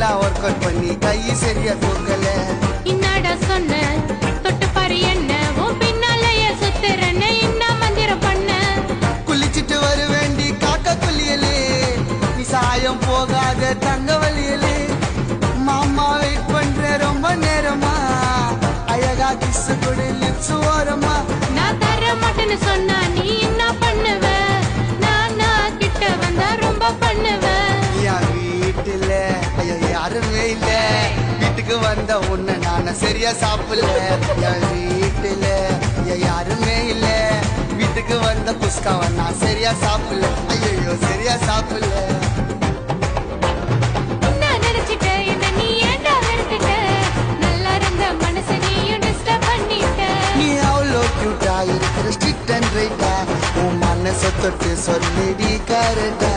தான் work out பண்ணி கை சரியா தூக்கல. என்னடா சொன்ன தொட்டு பாரு என்ன உன் பின்னாலயே சுத்துறன்னு என்ன மந்திரம் பண்ண. குளிச்சிட்டு வர வேண்டி காக்கா குளியலே நீ சாயம் போகாத தங்க வலியலே. மாமா வெயிட் பண்ற ரொம்ப நேரமா அழகா கிஸ் கொடு லிப்ஸ் ஓரமா. நான் தர மாட்டேன்னு சொன்னா நீ என்ன பண்ணுவ? நானா கிட்ட வந்தா ரொம்ப பண்ணுவ. என் வீட்டுல ஐயோ யாருமே இல்ல, வீட்டுக்கு வந்த உன்னை நான சரியா சாப்பிடல. என் வீட்டுல யாருமே இல்ல, வீட்டுக்கு வந்த குஸ்காவை நான் சரியா சாப்பிடல. ஐயோ சரியா சாப்பிடல. நான் நினைச்சிட்டேன் என்ன நீ ஏன்டா வெறுத்துட்ட? நல்லா இருந்த மனசை நீயும் டிஸ்டர்ப் பண்ணிட்ட. நீ அவ்வளோ கியூட்டா இருக்கிற ஸ்ட்ரிக்ட் அண்ட் ரைட்டா, உன் மனசை தொட்டு சொல்லிடி கரெக்டா.